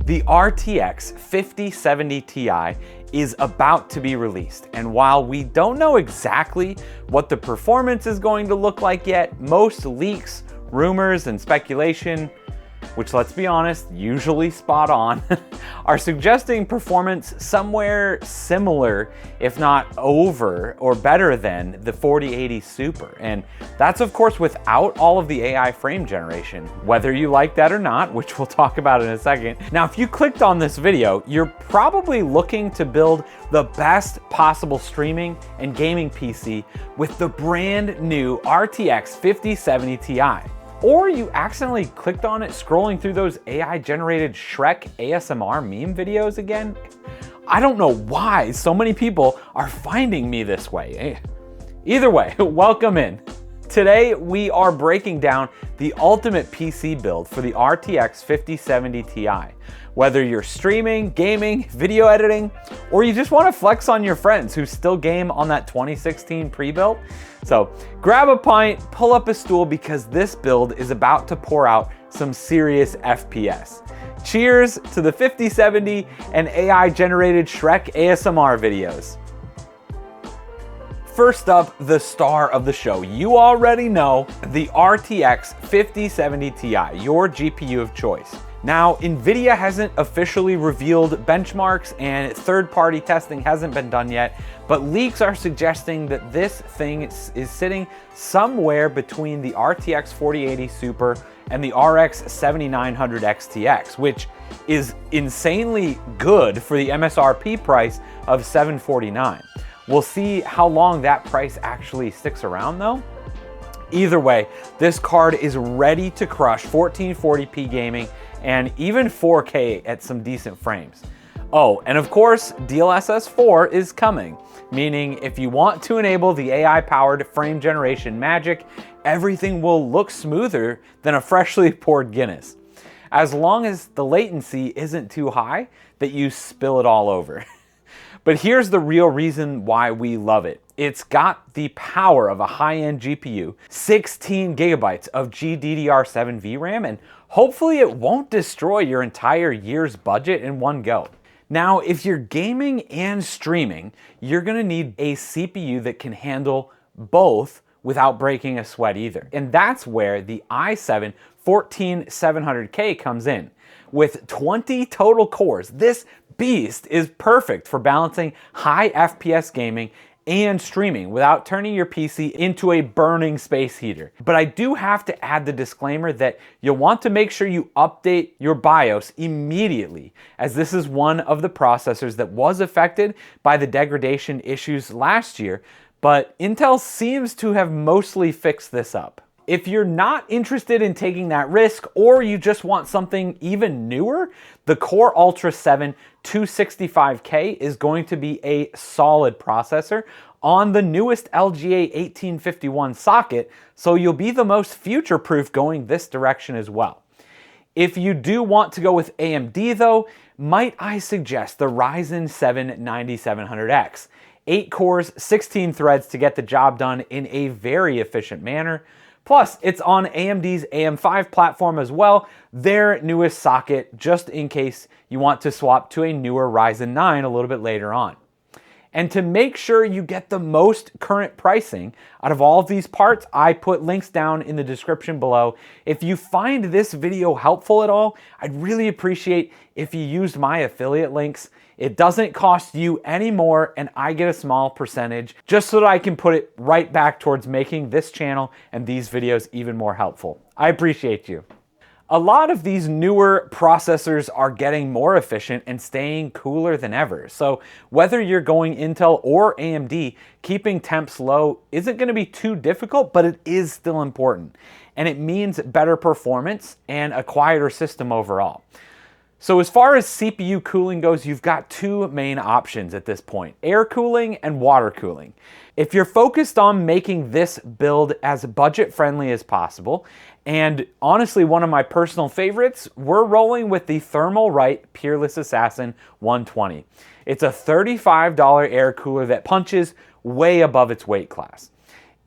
The RTX 5070 Ti is about to be released, and while we don't know exactly what the performance is going to look like yet, most leaks, rumors, and speculation, which, let's be honest, usually spot on, are suggesting performance somewhere similar, if not over or better than the 4080 Super. And that's of course without all of the AI frame generation, whether you like that or not, which we'll talk about in a second. Now, if you clicked on this video, you're probably looking to build the best possible streaming and gaming PC with the brand new RTX 5070 Ti. Or you accidentally clicked on it scrolling through those AI-generated Shrek ASMR meme videos again. I don't know why so many people are finding me this way. Either way, welcome in. Today, we are breaking down the ultimate PC build for the RTX 5070 Ti. Whether you're streaming, gaming, video editing, or you just want to flex on your friends who still game on that 2016 pre-built. So grab a pint, pull up a stool, because this build is about to pour out some serious FPS. Cheers to the 5070 and AI-generated Shrek ASMR videos. First up, the star of the show. You already know the RTX 5070 Ti, your GPU of choice. Now, NVIDIA hasn't officially revealed benchmarks and third-party testing hasn't been done yet, but leaks are suggesting that this thing is sitting somewhere between the RTX 4080 Super and the RX 7900 XTX, which is insanely good for the MSRP price of $749. We'll see how long that price actually sticks around though. Either way, this card is ready to crush 1440p gaming and even 4K at some decent frames. Oh, and of course, DLSS 4 is coming, meaning if you want to enable the AI-powered frame generation magic, everything will look smoother than a freshly poured Guinness, as long as the latency isn't too high that you spill it all over. But here's the real reason why we love it. It's got the power of a high-end GPU, 16 gigabytes of GDDR7 VRAM, and hopefully it won't destroy your entire year's budget in one go. Now, if you're gaming and streaming, you're gonna need a CPU that can handle both without breaking a sweat either. And that's where the i7 14700K comes in. With 20 total cores, this beast is perfect for balancing high FPS gaming and streaming without turning your PC into a burning space heater. But I do have to add the disclaimer that you'll want to make sure you update your BIOS immediately, as this is one of the processors that was affected by the degradation issues last year, but Intel seems to have mostly fixed this up. If you're not interested in taking that risk, or you just want something even newer, the Core Ultra 7 265K is going to be a solid processor on the newest LGA 1851 socket, so you'll be the most future-proof going this direction as well. If you do want to go with AMD though, might I suggest the Ryzen 7 9700X. 8 cores, 16 threads to get the job done in a very efficient manner. Plus, it's on AMD's AM5 platform as well, their newest socket, just in case you want to swap to a newer Ryzen 9 a little bit later on. And to make sure you get the most current pricing out of all of these parts, I put links down in the description below. If you find this video helpful at all, I'd really appreciate if you used my affiliate links. It doesn't cost you any more, and I get a small percentage just so that I can put it right back towards making this channel and these videos even more helpful. I appreciate you. A lot of these newer processors are getting more efficient and staying cooler than ever. So whether you're going Intel or AMD, keeping temps low isn't going to be too difficult, but it is still important. And it means better performance and a quieter system overall. So as far as CPU cooling goes, you've got two main options at this point: air cooling and water cooling. If you're focused on making this build as budget friendly as possible, and honestly one of my personal favorites, we're rolling with the Thermalright Peerless Assassin 120. It's a $35 air cooler that punches way above its weight class.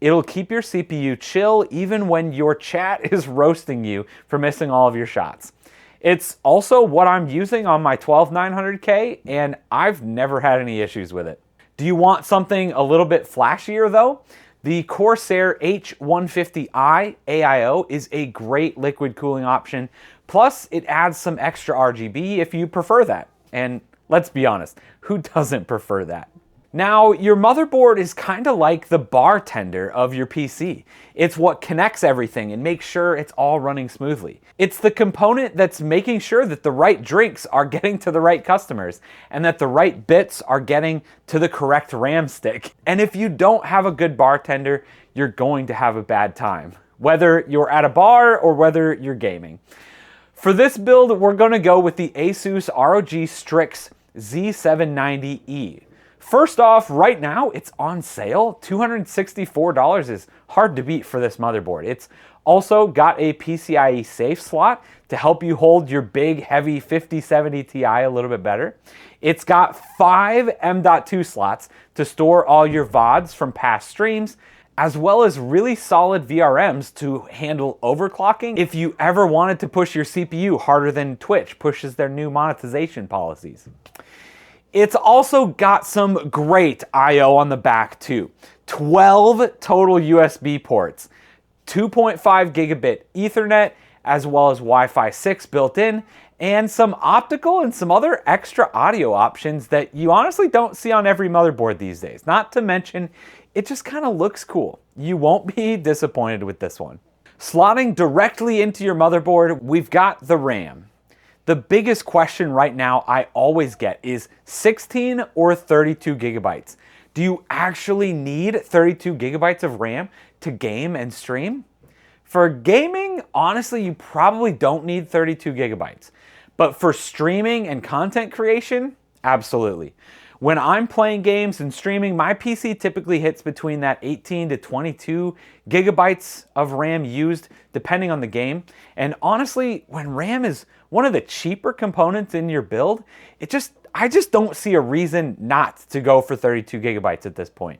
It'll keep your CPU chill even when your chat is roasting you for missing all of your shots. It's also what I'm using on my 12900K, and I've never had any issues with it. Do you want something a little bit flashier though? The Corsair H150i AIO is a great liquid cooling option. Plus, it adds some extra RGB if you prefer that. And let's be honest, who doesn't prefer that? Now, your motherboard is kind of like the bartender of your PC. It's what connects everything and makes sure it's all running smoothly. It's the component that's making sure that the right drinks are getting to the right customers and that the right bits are getting to the correct RAM stick. And if you don't have a good bartender, you're going to have a bad time, whether you're at a bar or whether you're gaming. For this build, we're going to go with the Asus ROG Strix Z790E. First off, right now it's on sale. $264 is hard to beat for this motherboard. It's also got a PCIe safe slot to help you hold your big, heavy 5070 Ti a little bit better. It's got 5 M.2 slots to store all your VODs from past streams, as well as really solid VRMs to handle overclocking if you ever wanted to push your CPU harder than Twitch pushes their new monetization policies. It's also got some great I/O on the back too. 12 total USB ports, 2.5 gigabit Ethernet, as well as Wi-Fi 6 built in, and some optical and some other extra audio options that you honestly don't see on every motherboard these days. Not to mention, it just kind of looks cool. You won't be disappointed with this one. Slotting directly into your motherboard, we've got the RAM. The biggest question right now I always get is 16 or 32 gigabytes. Do you actually need 32 gigabytes of RAM to game and stream? For gaming, honestly, you probably don't need 32 gigabytes. But for streaming and content creation, absolutely. When I'm playing games and streaming, my PC typically hits between that 18 to 22 gigabytes of RAM used, depending on the game. And honestly, when RAM is one of the cheaper components in your build, I just don't see a reason not to go for 32 gigabytes at this point.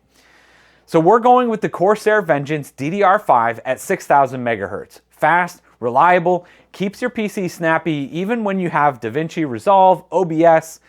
So we're going with the Corsair Vengeance DDR5 at 6000 megahertz. Fast, reliable, keeps your PC snappy even when you have DaVinci Resolve, OBS,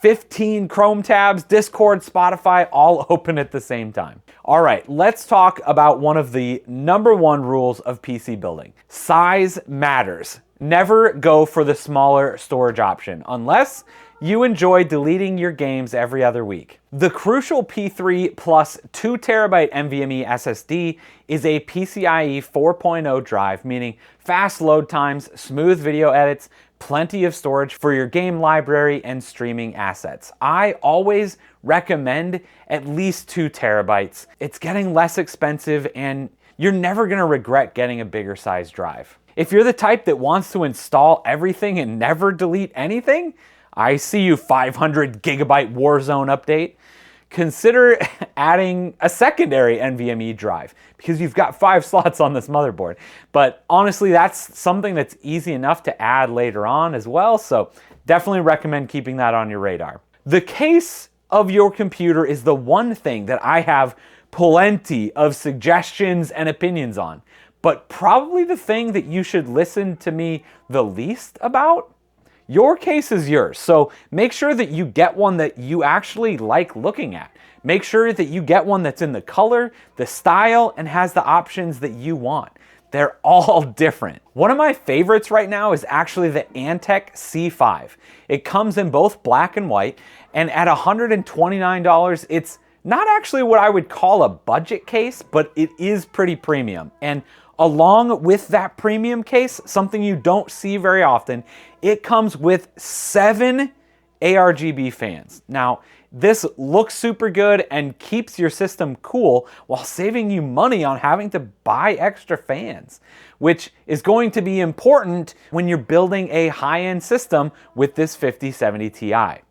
15 Chrome tabs, Discord, Spotify, all open at the same time. All right, let's talk about one of the #1 rules of PC building. Size matters. Never go for the smaller storage option unless you enjoy deleting your games every other week. The Crucial P3 plus 2TB NVMe SSD is a PCIe 4.0 drive, meaning fast load times, smooth video edits, plenty of storage for your game library and streaming assets. I always recommend at least 2 terabytes. It's getting less expensive and you're never gonna regret getting a bigger size drive. If you're the type that wants to install everything and never delete anything, I see you 500 gigabyte Warzone update. Consider adding a secondary NVMe drive because you've got 5 slots on this motherboard. But honestly, that's something that's easy enough to add later on as well. So definitely recommend keeping that on your radar. The case of your computer is the one thing that I have plenty of suggestions and opinions on, but probably the thing that you should listen to me the least about. Your case is yours, so make sure that you get one that you actually like looking at. Make sure that you get one that's in the color, the style, and has the options that you want. They're all different. One of my favorites right now is actually the Antec C5. It comes in both black and white, and at $129, it's not actually what I would call a budget case, but it is pretty premium. And along with that premium case, something you don't see very often, it comes with 7 ARGB fans. Now, this looks super good and keeps your system cool while saving you money on having to buy extra fans, which is going to be important when you're building a high-end system with this 5070 Ti.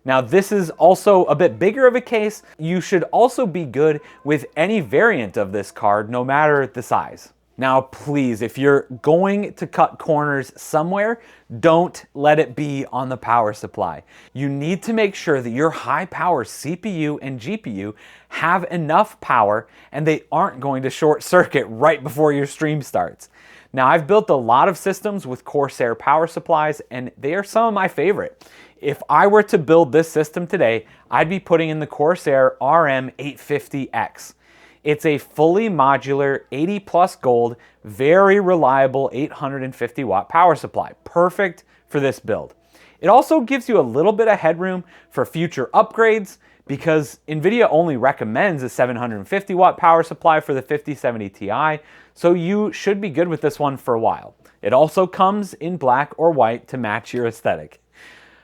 Now, this is also a bit bigger of a case. You should also be good with any variant of this card, no matter the size. Now, please, if you're going to cut corners somewhere, don't let it be on the power supply. You need to make sure that your high-power CPU and GPU have enough power and they aren't going to short circuit right before your stream starts. Now, I've built a lot of systems with Corsair power supplies, and they are some of my favorite. If I were to build this system today, I'd be putting in the Corsair RM850X. It's a fully modular 80 plus gold, very reliable 850 watt power supply. Perfect for this build. It also gives you a little bit of headroom for future upgrades because NVIDIA only recommends a 750 watt power supply for the 5070 Ti, so you should be good with this one for a while. It also comes in black or white to match your aesthetic.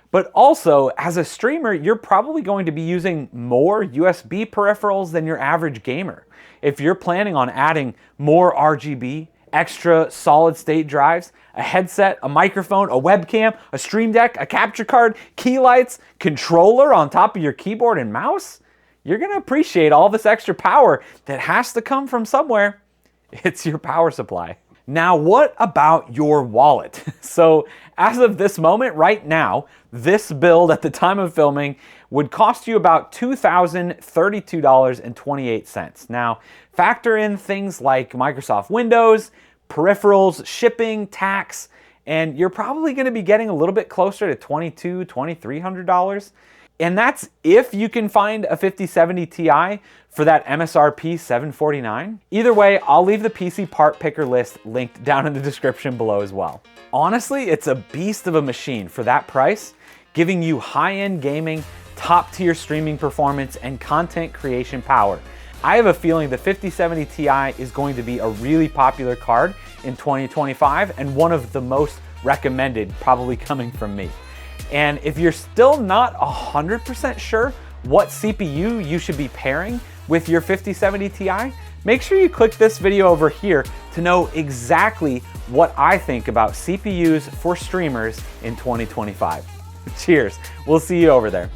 But also, as a streamer, you're probably going to be using more USB peripherals than your average gamer. If you're planning on adding more RGB, extra solid state drives, a headset, a microphone, a webcam, a stream deck, a capture card, key lights, controller on top of your keyboard and mouse, you're gonna appreciate all this extra power that has to come from somewhere. It's your power supply. Now, what about your wallet? So as of this moment, right now, this build at the time of filming would cost you about $2,032.28. Now, factor in things like Microsoft Windows, peripherals, shipping, tax, and you're probably gonna be getting a little bit closer to $2,200, $2,300. And that's if you can find a 5070 Ti for that MSRP $749. Either way, I'll leave the PC part picker list linked down in the description below as well. Honestly, it's a beast of a machine for that price, giving you high-end gaming, top-tier streaming performance, and content creation power. I have a feeling the 5070 Ti is going to be a really popular card in 2025 and one of the most recommended, probably coming from me. And if you're still not 100% sure what CPU you should be pairing with your 5070 Ti, make sure you click this video over here to know exactly what I think about CPUs for streamers in 2025. Cheers, we'll see you over there.